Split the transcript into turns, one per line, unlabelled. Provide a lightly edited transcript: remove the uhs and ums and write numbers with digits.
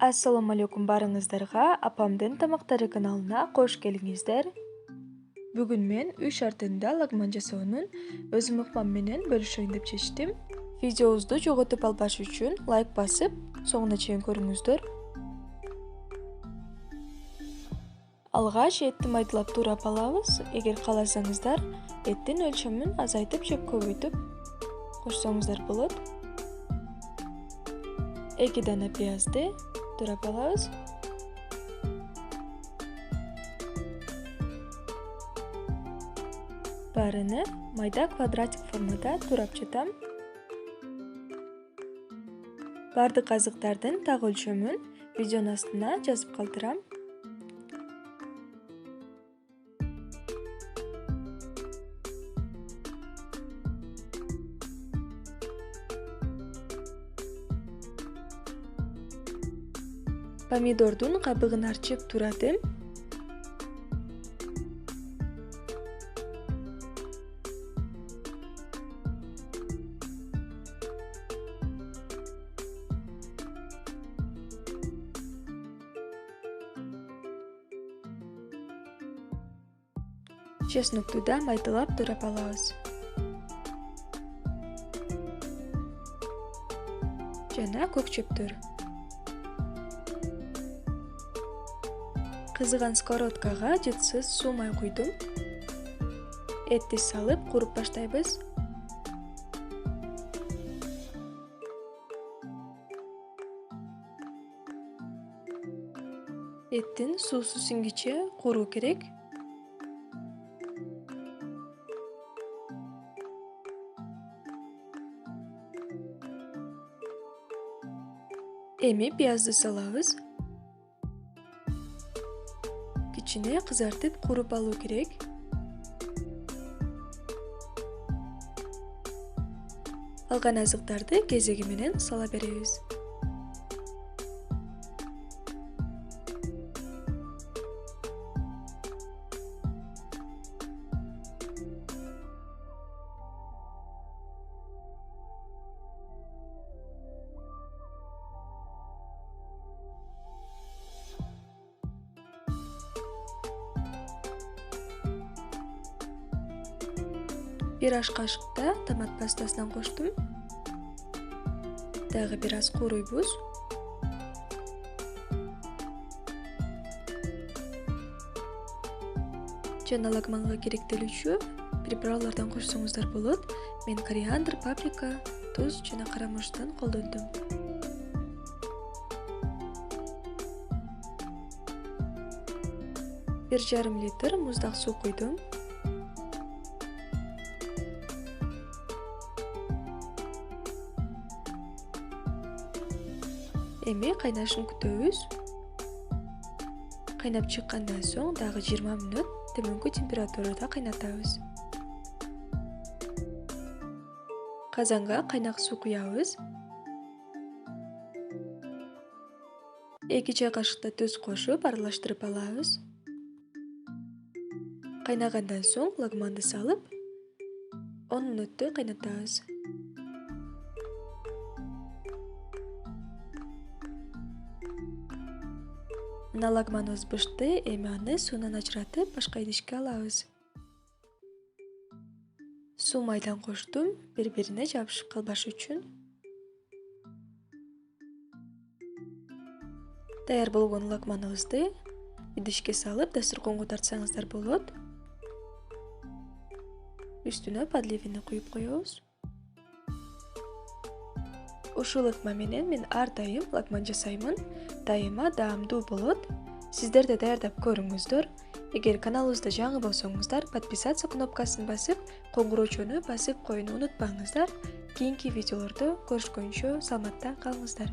Ассаламу алейкум барыңыздарга, апамдын тамактары каналына кош келиңиздер. Бүгүн мен үй шартында лагман жасоонун өзүм ыкмам менен бөлүшөйүн деп чечтим. Видеобузду жоготуп албаш үчүн лайк басып, соңуна чейин көрүңүздөр. Алгач этти майдалап туурап алабыз. Эгер кааласаңыздар, эттин өлчөмүн азайтып же көбөйтүп кошсоңуздар болот. 2 дана пиязды турап алабыз. Баарыны майда квадратик формада турап жатам. Бардык азыктардын так өлчөмүн видеонун астына жазып калтырам. Помидордун кабыгын арчып турадым. Чеснокту да майдалап турап алабыз. Жана көк чөптөр. Кызыган сковородкага жытсыз суу май куйдум. Этти салып куруп баштайбыз. Эттин суусу сиңгиче куруу керек. Эми пиязды салабыз. Кичине кызартып куруп алуу керек. Алган азыктарды кезеги менен сала беребиз. Bir аш кашыкта томат пастасынан коштум. Дагы бир аз кууруйбуз. Жана лагманга керектелүүчү приправалардан кошсоңуздар болот. Мен кориандр, паприка, туз жана кара мурчтан колдондум. Бир жарым литр муздак суу куйдум. Эми кайнашын күтөбүз. Кайнап чыккандан соң дагы 20 мүнөт төмөнкү температурада кайнатабыз. Казанга кайнак суу куябыз. 2 чай кашыкта туз кошуп аралаштырып алабыз. Кайнагандан соң лагманды салып 10 мүнөттөй кайнатабыз. Мына лагманыбыз бышты, эми аны суунан ажыратып башка идишке алабыз. Суу майдан коштум, бири-бирине жабышып калбаш үчүн. Даяр болгон лагманыбызды идишке салып дасторконго тартсаңыздар болот. Үстүнө подливини куюп коебуз. Ушул ыкма менен мен ар дайым лагман жасаймын. Дайыма даамдуу болот. Сиздер да даярдап көрүңүздөр. Эгер каналыбызда жаңы болсоңуздар, подписаться кнопкасын басып, коңгуроочону басып коюуну унутпаңыздар. Кийинки видеолордо көрүшкөнчө саламатта калыңыздар.